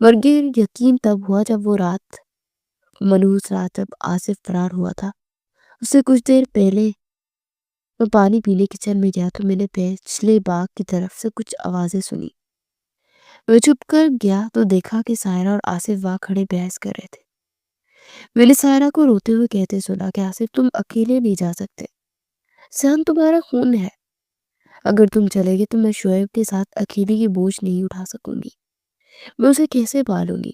مگر یقین تب ہوا جب وہ رات، منحوس رات جب آصف فرار ہوا تھا۔ اس سے کچھ دیر پہلے میں پانی پینے کچن میں گیا تو میں نے پچھلے باغ کی طرف سے کچھ آوازیں سنی۔ میں چھپ کر گیا تو دیکھا کہ سائرہ اور آصف وہاں کھڑے بحث کر رہے تھے۔ میں نے سائرہ کو روتے ہوئے کہتے سنا کہ آصف تم اکیلے نہیں جا سکتے، سیان تمہارا خون ہے، اگر تم چلے گے تو میں شعیب کے ساتھ اکیلی یہ بوجھ نہیں اٹھا سکوں گی، میں اسے کیسے پالوں گی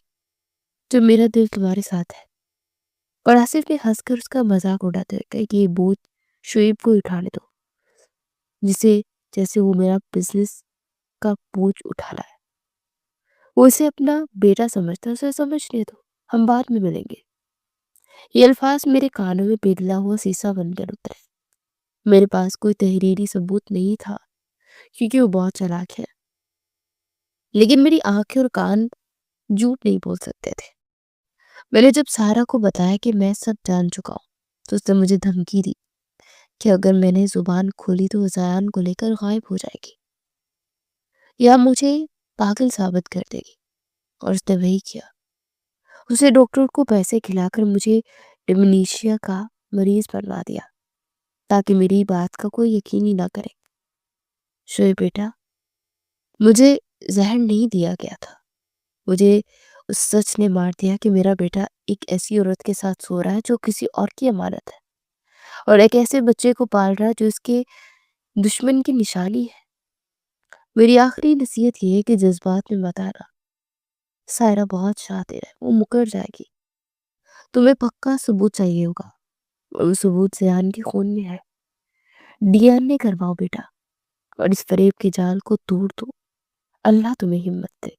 جب میرا دل تمہارے ساتھ ہے۔ اور آصف نے ہنس کر اس کا مذاق اڑاتے ہوئے کہا کہ یہ بوجھ شعیب کو اٹھانے دو، جیسے وہ میرا بزنس کا بوجھ اٹھانا ہے، وہ اسے اپنا بیٹا سمجھتا ہے، اسے سمجھنے دو، ہم بعد میں ملیں گے۔ یہ الفاظ میرے کانوں میں پگھلا ہوا سیسا بن کر اترے۔ میرے پاس کوئی تحریری ثبوت نہیں تھا کیونکہ وہ بہت چالاک ہے، لیکن میری آنکھیں اور کان جھوٹ نہیں بول سکتے تھے۔ میں نے جب سارا کو بتایا کہ میں سب جان چکا ہوں تو اس نے مجھے دھمکی دی کہ اگر میں نے زبان کھولی تو وہ زیان کو لے کر غائب ہو جائے گی یا مجھے پاگل ثابت کر دے گی، اور اس نے وہی کیا۔ اسے ڈاکٹر کو پیسے کھلا کر مجھے ڈیمنیشیا کا مریض بنوا دیا تاکہ میری بات کا کوئی یقین ہی نہ کرے۔ شعیب بیٹا، مجھے زہر نہیں دیا گیا تھا، مجھے اس سچ نے مار دیا کہ میرا بیٹا ایک ایسی عورت کے ساتھ سو رہا ہے جو کسی اور کی امانت ہے، اور ایک ایسے بچے کو پال رہا ہے جو اس کے دشمن کی نشانی ہے۔ میری آخری نصیحت یہ ہے کہ جذبات میں مت آنا، سائرہ بہت شاطر ہے، وہ مکر جائے گی، تمہیں پکا ثبوت چاہیے ہوگا، اور وہ ثبوت زیان کے خون میں ہے۔ ڈی این اے کرواؤ بیٹا، اور اس فریب کے جال کو توڑ دو، اللہ تمہیں ہمت دے۔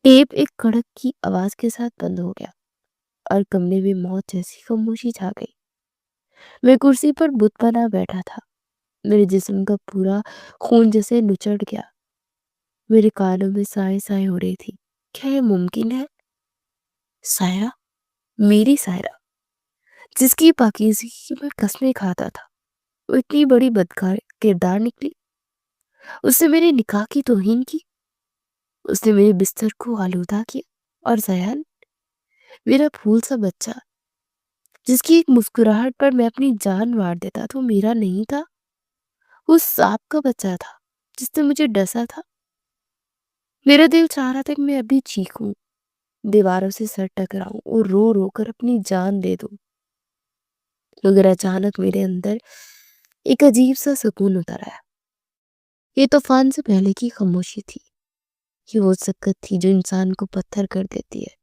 ٹیپ ایک کڑک کی آواز کے ساتھ بند ہو گیا اور کمرے میں موت جیسی خاموشی چھا گئی۔ میں کرسی پر بت بنا بیٹھا تھا، میرے جسم کا پورا خون جیسے نچڑ گیا، میرے کانوں میں سائے سائے ہو رہی تھی۔ کیا یہ ممکن ہے؟ سائرہ، میری سائرہ، جس کی پاکیزگی کی میں قسمیں کھاتا تھا، وہ اتنی بڑی بدکار کردار نکلی۔ اس نے میرے نکاح کی توہین کی، اس نے میرے بستر کو آلودہ کیا، اور زیان، میرا پھول سا بچہ جس کی ایک مسکراہٹ پر میں اپنی جان مار دیتا تو میرا نہیں تھا، وہ سانپ کا بچہ تھا جس نے مجھے ڈسا تھا۔ میرا دل چاہ رہا تھا کہ میں ابھی چیخوں، دیواروں سے سر ٹکراؤں اور رو رو کر اپنی جان دے دوں، مگر اچانک میرے اندر ایک عجیب سا سکون اتر آیا۔ یہ طوفان سے پہلے کی خاموشی تھی، یہ وہ سکت تھی جو انسان کو پتھر کر دیتی ہے۔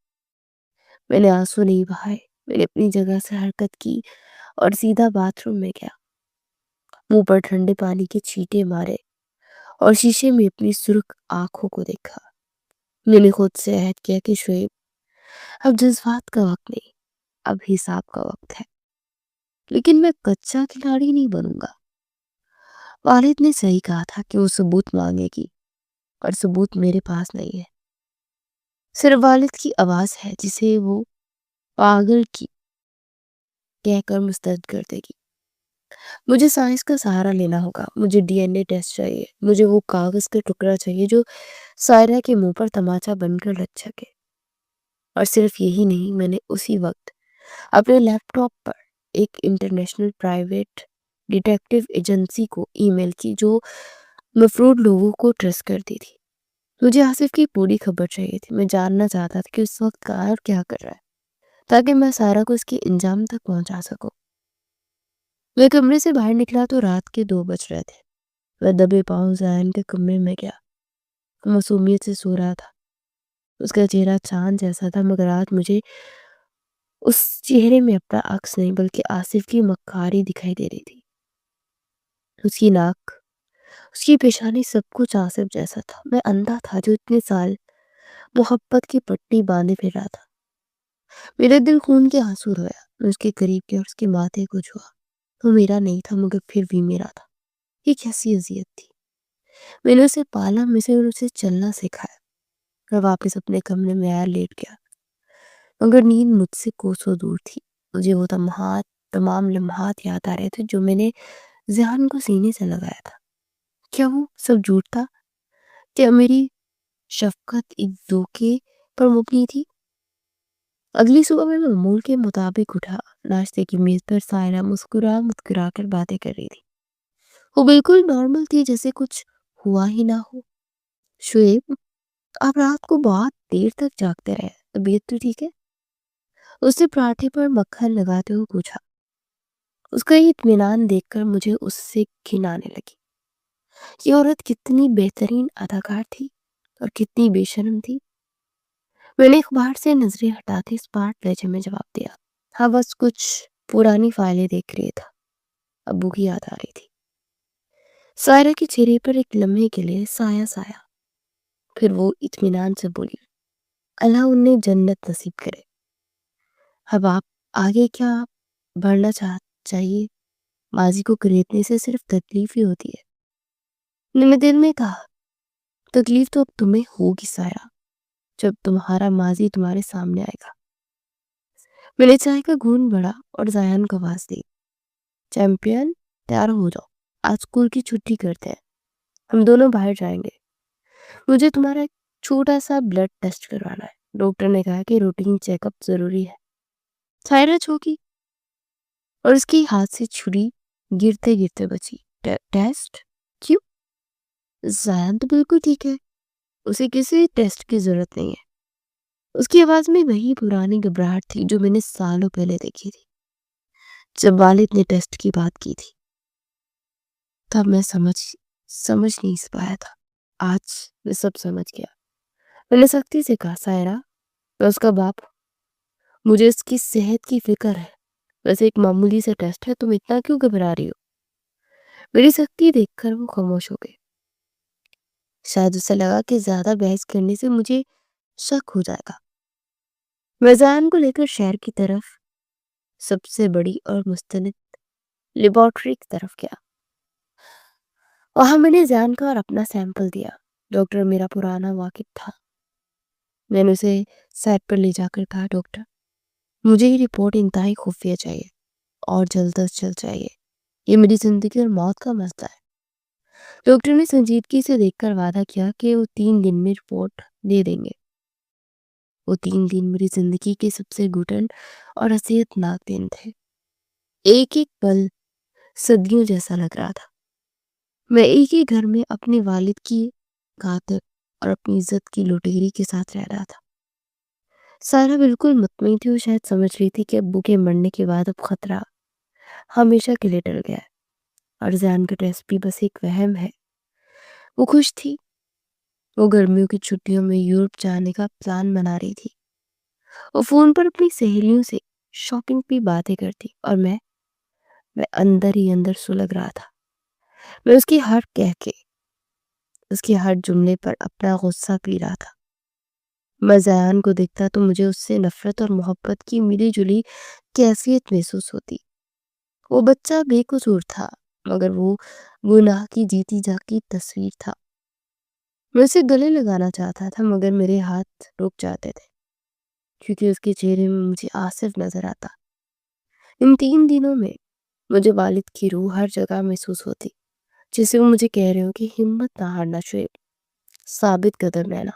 میں نے آنسو نہیں بہائے، میں نے اپنی جگہ سے حرکت کی اور سیدھا باتھ روم میں گیا، منہ پر ٹھنڈے پانی کے چھینٹے مارے اور شیشے میں اپنی سرخ آنکھوں کو دیکھا۔ میں نے خود سے عہد کیا کہ شعیب، اب جذبات کا وقت نہیں، اب حساب کا وقت ہے، لیکن میں کچا کھلاڑی نہیں بنوں گا۔ والد نے صحیح کہا تھا کہ وہ ثبوت مانگے گی، اور ثبوت میرے پاس نہیں ہے، صرف والد کی آواز ہے جسے وہ پاگل کی کہہ کر مسترد کر دے گی۔ مجھے سائنس کا سہارا لینا ہوگا، مجھے ڈی این اے ٹیسٹ چاہیے، مجھے وہ کاغذ کا ٹکڑا چاہیے جو سائرہ کے منہ پر تماچا بن کر لگ سکے۔ اور صرف یہی نہیں، میں نے اسی وقت اپنے لیپ ٹاپ پر ایک انٹرنیشنل پرائیویٹ ڈیٹیکٹیو ایجنسی کو ای میل کی جو مفرور لوگوں کو ٹریس کرتی تھی۔ مجھے آصف کی پوری خبر چاہیے تھی، میں جاننا چاہتا تھا کہ اس وقت کہاں اور کیا کر رہا ہے تاکہ میں سارا کو اس کے انجام تک پہنچا سکوں۔ میں کمرے سے باہر نکلا تو رات کے 2 بج رہے تھے۔ میں دبے پاؤں زیان کے کمرے میں گیا، وہ معصومیت سے سو رہا تھا، اس کا چہرہ چاند جیسا تھا، مگر آج مجھے اس چہرے میں اپنا عکس نہیں بلکہ آصف کی مکاری دکھائی دے رہی تھی۔ اس کی ناک، اس کی پیشانی، سب کچھ آصف جیسا تھا۔ میں اندھا تھا جو اتنے سال محبت کی پٹی باندھے پھر رہا تھا۔ میرا دل خون کے آنسو رویا، میں اس کے قریب گیا اور اس کے ماتھے کو چھوا۔ وہ میرا نہیں تھا مگر پھر بھی میرا تھا۔ یہ کیسی اذیت تھی؟ میں نے اسے پالا، میں نے اسے چلنا سکھایا، اور واپس اپنے کمرے میں آیا، لیٹ گیا، مگر نیند مجھ سے کوسوں دور تھی۔ مجھے وہ تمام لمحات یاد آ رہے تھے جو میں نے ذہن کو سینے سے لگایا تھا۔ کیا وہ سب جھوٹ تھا؟ کیا میری شفقت ایک دھوکے پر مبنی تھی۔ اگلی صبح میں معمول کے مطابق اٹھا۔ ناشتے کی میز پر سائرہ مسکرا مسکرا کر باتیں کر رہی تھی۔ وہ بالکل نارمل تھی، جیسے کچھ ہوا ہی نہ ہو۔ شعیب، آپ رات کو بہت دیر تک جاگتے رہے، طبیعت تو ٹھیک ہے؟ اس نے پراٹھے پر مکھن لگاتے ہوئے پوچھا۔ اس کا یہ اطمینان دیکھ کر مجھے اس سے گھن آنے لگی۔ یہ عورت کتنی بہترین اداکار تھی اور کتنی بے شرم تھی۔ میں نے اخبار سے نظریں ہٹاتے اسمارٹ لہجے میں جواب دیا، ہاں بس کچھ پرانی فائلیں دیکھ رہی تھا، ابو کی یاد آ رہی تھی۔ سائرہ کے چہرے پر ایک لمحے کے لیے سایہ سایہ، پھر وہ اطمینان سے بولی، اللہ انہیں جنت نصیب کرے۔ اب آپ آگے کیا بڑھنا چاہیے؟ ماضی کو کریدنے سے صرف تکلیف ہی ہوتی ہے۔ میں نے دل میں کہا، تکلیف تو اب تمہیں ہوگی سائرہ، جب تمہارا ماضی تمہارے سامنے آئے گا۔ میں نے چائے کا گھونٹ بڑھا اور زیان کو آواز دی، چیمپئن تیار ہو جاؤ، آج اسکول کی چھٹی کرتے ہیں، ہم دونوں باہر جائیں گے۔ مجھے تمہارا ایک چھوٹا سا بلڈ ٹیسٹ کروانا ہے، ڈاکٹر نے کہا کہ روٹین چیک اپ ضروری ہے۔ سائرہ چونکی اور اس کی ہاتھ سے چھری گرتے گرتے بچی۔ ٹیسٹ؟ کیوں؟ زیان تو بالکل ٹھیک ہے، اسے کسی ٹیسٹ کی ضرورت نہیں ہے۔ اس کی آواز میں وہی پرانی گھبراہٹ تھی جو میں نے سالوں پہلے دیکھی تھی، جب والد نے ٹیسٹ کی بات کی تھی۔ تب میں سمجھ نہیں پایا تھا، آج میں سب سمجھ گیا۔ میں نے سختی سے کہا، سائرہ میں اس کا باپ ہوں، مجھے اس کی صحت کی فکر ہے، ویسے ایک معمولی سے ٹیسٹ ہے، تم اتنا کیوں گھبرا رہی ہو؟ میری سختی دیکھ کر وہ خاموش ہو گئی۔ شاید اسے لگا کہ زیادہ بحث کرنے سے مجھے شک ہو جائے گا۔ میں زیان کو لے کر شہر کی طرف، سب سے بڑی اور مستند لیبارٹری کی طرف گیا۔ وہاں میں نے زیان کا اور اپنا سیمپل دیا۔ ڈاکٹر میرا پرانا واقف تھا۔ میں نے اسے سائٹ پر لے جا کر کہا، ڈاکٹر مجھے یہ رپورٹ انتہائی خفیہ چاہیے اور جلد از جلد چاہیے، یہ میری زندگی اور موت کا مسئلہ ہے۔ ڈاکٹر نے سنجیدگی سے دیکھ کر وعدہ کیا کہ وہ 3 دن میں رپورٹ دے دیں گے۔ وہ 3 دن میری زندگی کے سب سے گھٹن اور اذیت ناک دن تھے۔ ایک ایک پل صدیوں جیسا لگ رہا تھا۔ میں ایک ہی گھر میں اپنے والد کی قاتل اور اپنی عزت کی لٹیری کے ساتھ رہ رہا تھا۔ سارا بالکل مطمئن تھی، وہ شاید سمجھ رہی تھی کہ ابو کے مرنے کے بعد اب خطرہ ہمیشہ کے لیے ٹل گیا ہے اور زیان کا ٹیسٹ بھی بس ایک وہم ہے۔ وہ خوش تھی، وہ گرمیوں کی چھٹیوں میں یورپ جانے کا پلان بنا رہی تھی۔ وہ فون پر اپنی سہیلیوں سے شاپنگ کی باتیں کرتی اور میں اندر ہی اندر سلگ رہا تھا۔ میں اس کی ہر کہہ کے، اس کے ہر جملے پر اپنا غصہ پی رہا تھا۔ میں زیان کو دیکھتا تو مجھے اس سے نفرت اور محبت کی ملی جلی کیفیت محسوس ہوتی۔ وہ بچہ بے قصور تھا، مگر وہ گناہ کی جیتی جاگتی تصویر تھا۔ میں اسے گلے لگانا چاہتا تھا، مگر میرے ہاتھ رک جاتے تھے، کیونکہ اس کے چہرے میں مجھے آصف نظر آتا۔ ان 3 دنوں میں مجھے والد کی روح ہر جگہ محسوس ہوتی، جسے وہ مجھے کہہ رہے ہو کہ ہمت نہ ہارنا شعیب، ثابت قدم رہنا،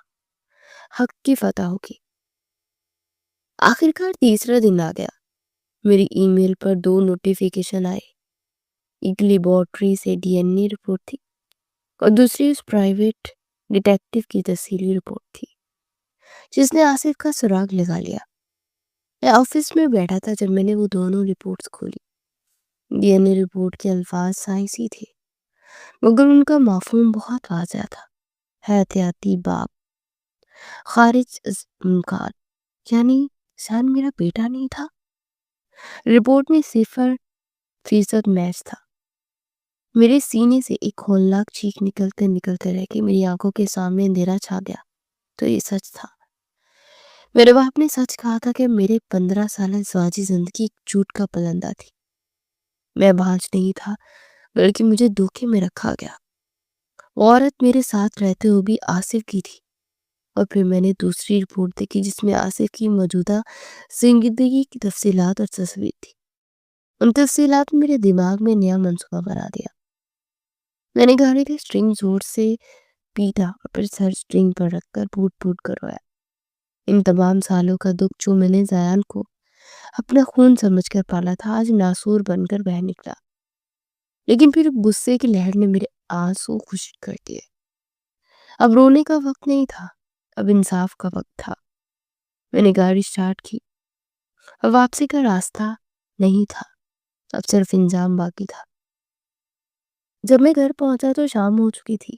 حق کی فتح ہوگی۔ آخرکار تیسرا دن آ گیا۔ میری ای میل پر 2 نوٹیفیکیشن آئے۔ ایک لیبارٹری سے ڈی این اے رپورٹ تھی اور دوسری اس پرائیویٹ ڈیٹیکٹیو کی تفصیلی رپورٹ تھی جس نے آصف کا سراغ لگا لیا۔ میں آفس میں بیٹھا تھا جب میں نے وہ دونوں رپورٹس کھولی۔ ڈی این اے رپورٹ کے الفاظ سائنسی تھے، مگر ان کا مفہوم بہت واضح تھا، احتیاطی باپ، خارج از امکان، یعنی شان میرا بیٹا نہیں تھا۔ رپورٹ میں 0% میچ تھا۔ میرے سینے سے ایک ہولناک چیخ نکلتے رہ کے میری آنکھوں کے سامنے اندھیرا چھا گیا۔ تو یہ سچ تھا، میرے باپ نے سچ کہا تھا کہ میرے 15 سالہ ازدواجی زندگی ایک جھوٹ کا پلندہ تھی۔ میں بانج نہیں تھا، بلکہ مجھے دھوکے میں رکھا گیا۔ وہ عورت میرے ساتھ رہتے ہوئے بھی آصف کی تھی، اور پھر میں نے دوسری رپورٹ دیکھی جس میں آصف کی موجودہ زندگی کی تفصیلات اور تصویر تھی۔ ان تفصیلات میرے دماغ میں نیا منصوبہ بنا دیا۔ میں نے گاڑی کے سٹرنگ زور سے پیٹا اور پھر سر سٹرنگ پر رکھ کر پھوٹ کر رویا۔ ان تمام سالوں کا دکھ جو میں نے زیان کو اپنا خون سمجھ کر پالا تھا، آج ناسور بن کر بہہ نکلا۔ لیکن پھر غصے کی لہر نے میرے آنسو خشک کر دیے۔ اب رونے کا وقت نہیں تھا، اب انصاف کا وقت تھا۔ میں نے گاڑی سٹارٹ کی۔ اب واپسی کا راستہ نہیں تھا، اب صرف انجام باقی تھا۔ جب میں گھر پہنچا تو شام ہو چکی تھی۔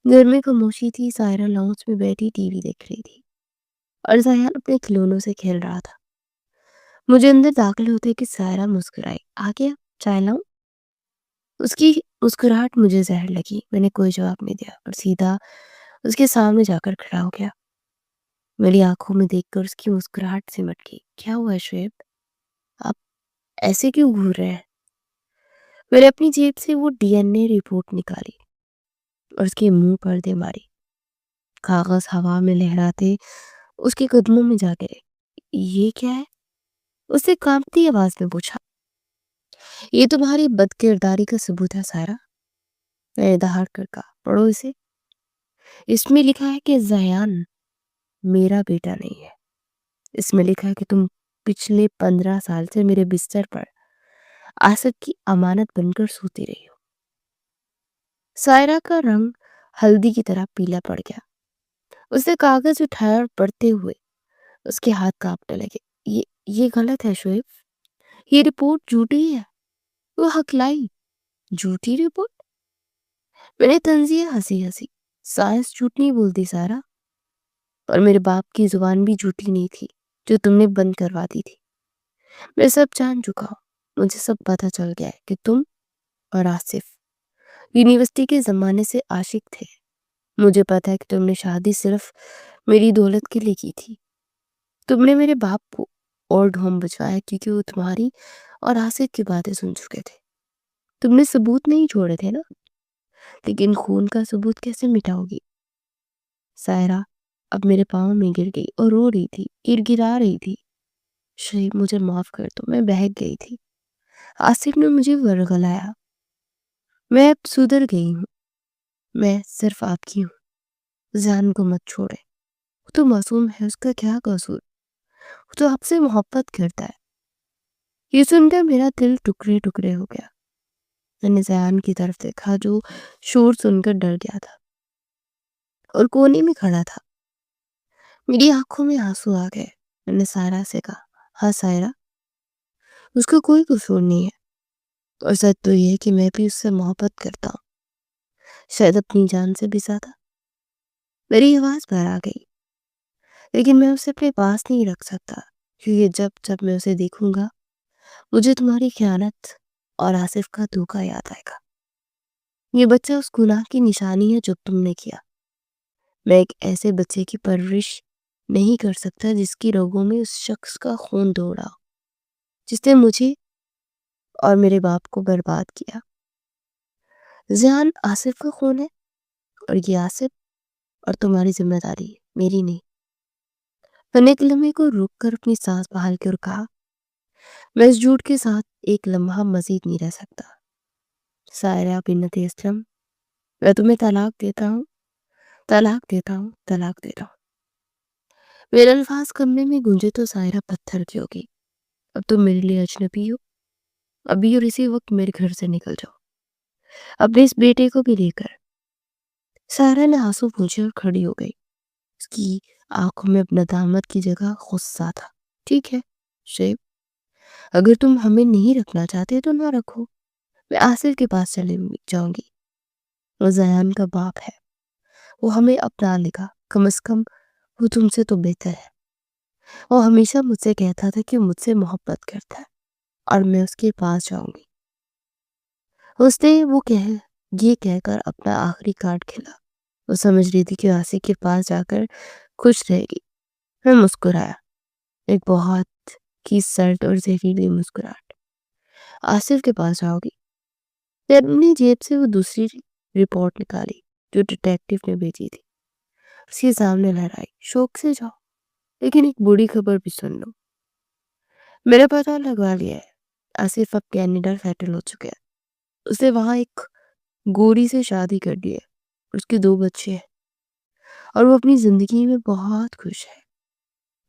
گھر میں خاموشی تھی، سائرہ لاؤنج میں بیٹھی ٹی وی دیکھ رہی تھی اور زیان اپنے کھلونوں سے کھیل رہا تھا۔ مجھے اندر داخل ہوتے کہ سائرہ مسکرائی۔ آ گیا، چائے لاؤں؟ اس کی مسکراہٹ مجھے زہر لگی۔ میں نے کوئی جواب نہیں دیا اور سیدھا اس کے سامنے جا کر کھڑا ہو گیا۔ میری آنکھوں میں دیکھ کر اس کی مسکراہٹ سمٹ گئی۔ کیا ہوا شعیب؟ آپ ایسے کیوں گھور رہے ہیں؟ میں نے اپنی جیب سے وہ ڈی این اے رپورٹ نکالی اور اس کے منہ پر دے ماری۔ کاغذ ہوا میں لہراتے اس کے قدموں میں جا گرے۔ یہ کیا ہے؟ اس نے کانپتی آواز میں پوچھا۔ یہ تمہاری بد کرداری کا ثبوت ہے سائرہ۔ میں نے دہاڑ کر کہا، پڑھو اسے۔ اس میں لکھا ہے کہ زیان میرا بیٹا نہیں ہے۔ اس میں لکھا ہے کہ تم پچھلے 15 سال سے میرے بستر پر آصف کی امانت بن کر سوتی رہی ہو۔ سائرہ کا رنگ ہلدی کی طرح پیلا پڑ گیا۔ اس نے کاغذ اٹھایا اور پڑھتے ہوئے اس کے ہاتھ کانپنے لگے۔ یہ غلط ہے شعیب، یہ رپورٹ جھوٹی ہے۔ وہ ہکلائی۔ جھوٹی رپورٹ؟ میں نے طنزیہ ہنسی۔ سائنس جھوٹ نہیں بولتی سارا، اور میرے باپ کی زبان بھی جھوٹی نہیں تھی جو تم نے بند کروا دی تھی۔ میں سب جان چکا ہوں، مجھے سب پتہ چل گیا ہے کہ تم اور آصف یونیورسٹی کے زمانے سے عاشق تھے۔ مجھے پتہ ہے کہ تم نے شادی صرف میری دولت کے لیے کی تھی۔ تم نے میرے باپ کو اولڈ ہوم بچوایا کیونکہ وہ تمہاری اور آصف کی باتیں سن چکے تھے۔ تم نے ثبوت نہیں چھوڑے تھے نا، لیکن خون کا ثبوت کیسے مٹاؤ گی؟ سائرہ اب میرے پاؤں میں گر گئی اور رو رہی تھی، گڑگڑا رہی تھی۔ شعیب مجھے معاف کر دو، میں بہک گئی تھی۔ آصف نے مجھے ورغلایا۔ میں اب سدھر گئی ہوں، میں صرف آپ کی ہوں۔ زیان کو مت چھوڑے، وہ تو معصوم ہے، اس کا کیا قصور؟ وہ تو آپ سے محبت کرتا ہے۔ یہ سن کر میرا دل ٹکڑے ٹکڑے ہو گیا۔ میں نے زیان کی طرف دیکھا جو شور سن کر ڈر گیا تھا اور کونے میں کھڑا تھا۔ میری آنکھوں میں آنسو آ گئے۔ میں نے سائرہ سے کہا، ہاں سائرہ، اس کا کوئی قصور نہیں ہے، اور سچ تو یہ ہے کہ میں بھی اس سے محبت کرتا ہوں، شاید اپنی جان سے بھی زیادہ۔ میری آواز بھر آ گئی، لیکن میں اسے اپنے پاس نہیں رکھ سکتا، کیونکہ جب میں اسے دیکھوں گا مجھے تمہاری خیانت اور آصف کا دھوکہ یاد آئے گا۔ یہ بچہ اس گناہ کی نشانی ہے جو تم نے کیا۔ میں ایک ایسے بچے کی پرورش نہیں کر سکتا جس کی رگوں میں اس شخص کا خون دوڑا ہو جس نے مجھے اور میرے باپ کو برباد کیا۔ زیان آصف کا خون ہے، اور یہ آصف اور تمہاری ذمہ داری ہے، میری نہیں۔ میں نے ایک لمحے کو رک کر اپنی سانس بحال کی اور کہا، میں اس جھوٹ کے ساتھ ایک لمحہ مزید نہیں رہ سکتا۔ سائرہ بنت اسلم، میں تمہیں طلاق دیتا ہوں، طلاق دیتا ہوں، طلاق دیتا ہوں۔ میرے الفاظ کمرے میں گونجے تو سائرہ پتھر کی ہوگی۔ اب تم میرے لیے اجنبی ہو، ابھی اور اسی وقت میرے گھر سے نکل جاؤ، اپنے اس بیٹے کو بھی لے کر۔ سائرہ نے آنسو پوچھے اور کھڑی ہو گئی۔ اس کی آنکھوں میں اب ندامت کی جگہ غصہ تھا۔ ٹھیک ہے شعیب، اگر تم ہمیں نہیں رکھنا چاہتے تو نہ رکھو، میں آصف کے پاس چلے جاؤں گی۔ وہ زیان کا باپ ہے، وہ ہمیں اپنا لے گا، کم از کم وہ تم سے تو بہتر ہے۔ وہ ہمیشہ مجھ سے کہتا تھا کہ مجھ سے محبت کرتا ہے اور میں اس کے پاس جاؤں گی۔ اس نے یہ کہہ کر اپنا آخری کارڈ کھیلا۔ وہ سمجھ رہی تھی کہ آصف کے پاس جا کر خوش رہے گی۔ میں مسکرایا، ایک بہت کی سرد اور زہریلی مسکراہٹ۔ آصف کے پاس جاؤ گی؟ میں نے اپنی جیب سے وہ دوسری رپورٹ نکالی جو ڈیٹیکٹیو نے بھیجی تھی، اس کے سامنے لہرائی۔ شوق سے جاؤ، لیکن ایک بری خبر بھی سن لو، میں نے پتہ لگا لیا ہے، آصف اب کینیڈا سیٹل ہو چکے ہیں۔ اس نے وہاں ایک گوری سے شادی کر دی ہے، اس کے 2 بچے ہیں، اور وہ اپنی زندگی میں بہت خوش ہے۔